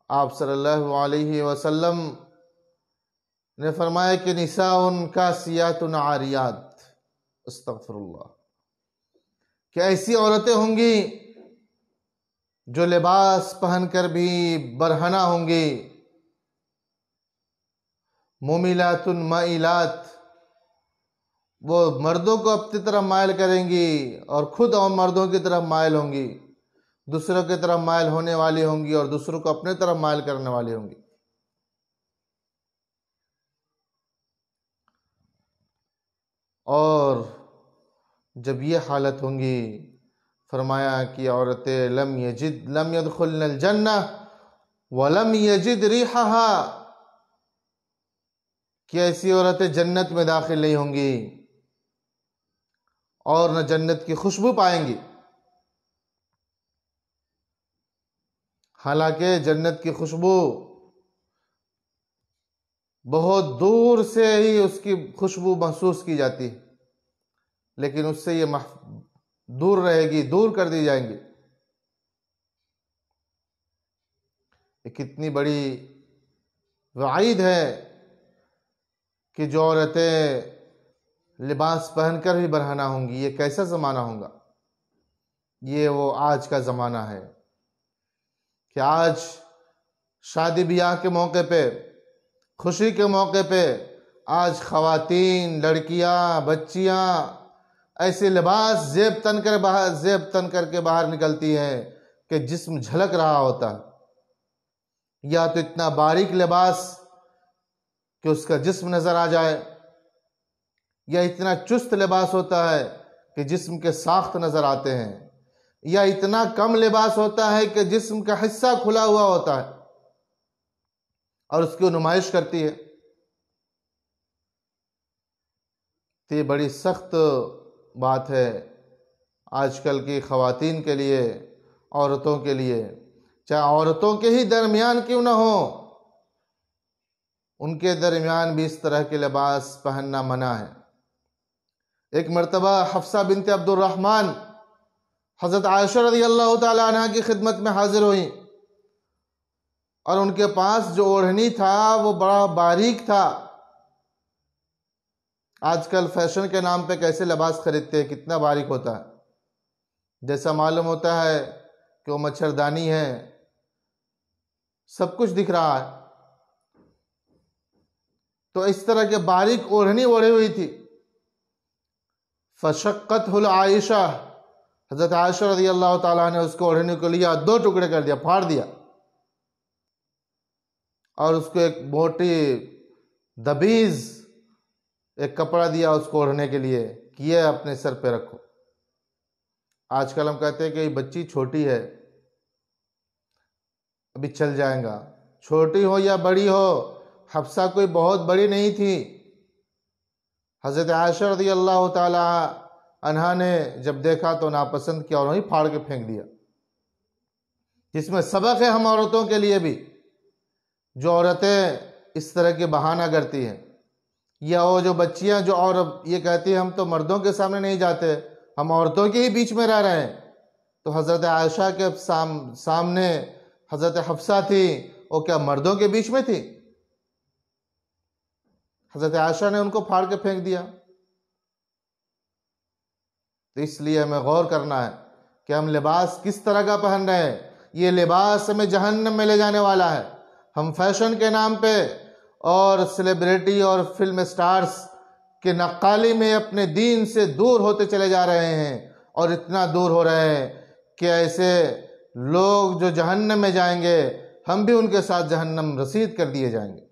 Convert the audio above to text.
آپ صلی اللہ علیہ وسلم نے فرمایا کہ نساء کاسیات عاریات، استغفر اللہ، کہ ایسی عورتیں ہوں گی جو لباس پہن کر بھی برہنہ ہوں گی، ممیلات مائلات، وہ مردوں کو اپنی طرف مائل کریں گی اور خود اور مردوں کی طرف مائل ہوں گی، دوسروں کی طرف مائل ہونے والی ہوں گی اور دوسروں کو اپنے طرف مائل کرنے والی ہوں گی۔ اور جب یہ حالت ہوں گی، فرمایا کہ عورتیں لم يدخلن الجنہ ولم يجد ریحہا، کہ ایسی عورتیں جنت میں داخل نہیں ہوں گی اور نہ جنت کی خوشبو پائیں گی، حالانکہ جنت کی خوشبو بہت دور سے ہی اس کی خوشبو محسوس کی جاتی ہے، لیکن اس سے یہ دور رہے گی، دور کر دی جائیں گی۔ یہ کتنی بڑی وعید ہے کہ جو عورتیں لباس پہن کر بھی برہنہ ہوں گی، یہ کیسا زمانہ ہوگا؟ یہ وہ آج کا زمانہ ہے کہ آج شادی بیاہ کے موقع پہ، خوشی کے موقع پہ، آج خواتین، لڑکیاں، بچیاں ایسے لباس زیب تن کر کے باہر نکلتی ہیں کہ جسم جھلک رہا ہوتا ہے، یا تو اتنا باریک لباس کہ اس کا جسم نظر آ جائے، یا اتنا چست لباس ہوتا ہے کہ جسم کے ساخت نظر آتے ہیں، یا اتنا کم لباس ہوتا ہے کہ جسم کا حصہ کھلا ہوا ہوتا ہے اور اس کی نمائش کرتی ہے۔ تو یہ بڑی سخت بات ہے آج کل کی خواتین کے لیے، عورتوں کے لیے، چاہے عورتوں کے ہی درمیان کیوں نہ ہو، ان کے درمیان بھی اس طرح کے لباس پہننا منع ہے۔ ایک مرتبہ حفصہ بنت عبد الرحمن حضرت عائشہ رضی اللہ تعالی عنہ کی خدمت میں حاضر ہوئیں، اور ان کے پاس جو اوڑھنی تھا وہ بڑا باریک تھا۔ آج کل فیشن کے نام پہ کیسے لباس خریدتے ہیں، کتنا باریک ہوتا ہے، جیسا معلوم ہوتا ہے کہ وہ مچھردانی ہے، سب کچھ دکھ رہا ہے۔ تو اس طرح کے باریک اوڑھنی اوڑھی ہوئی تھی، فشقتہ العائشہ، حضرت عائشہ رضی اللہ تعالیٰ نے اس کو اوڑھنی کو لیا، دو ٹکڑے کر دیا، پھاڑ دیا، اور اس کو ایک موٹی دبیز ایک کپڑا دیا اس کو اوڑھنے کے لیے کہ یہ اپنے سر پہ رکھو۔ آج کل ہم کہتے ہیں کہ یہ بچی چھوٹی ہے، ابھی چل جائیں گا، چھوٹی ہو یا بڑی ہو، حفصہ کوئی بہت بڑی نہیں تھی۔ حضرت عائشہ رضی اللہ تعالی عنہا نے جب دیکھا تو ناپسند کیا اور وہیں پھاڑ کے پھینک دیا۔ جس میں سبق ہے ہم عورتوں کے لیے بھی، جو عورتیں اس طرح کے بہانہ کرتی ہیں، یا وہ جو بچیاں جو عورت یہ کہتی ہیں ہم تو مردوں کے سامنے نہیں جاتے، ہم عورتوں کے ہی بیچ میں رہ رہے ہیں۔ تو حضرت عائشہ کے سامنے حضرت حفصہ تھی، وہ کیا مردوں کے بیچ میں تھی؟ حضرت عائشہ نے ان کو پھاڑ کے پھینک دیا۔ تو اس لیے ہمیں غور کرنا ہے کہ ہم لباس کس طرح کا پہن رہے ہیں۔ یہ لباس ہمیں جہنم میں لے جانے والا ہے۔ ہم فیشن کے نام پہ اور سیلیبریٹی اور فلم سٹارز کے نقالی میں اپنے دین سے دور ہوتے چلے جا رہے ہیں، اور اتنا دور ہو رہے ہیں کہ ایسے لوگ جو جہنم میں جائیں گے، ہم بھی ان کے ساتھ جہنم رسید کر دیے جائیں گے۔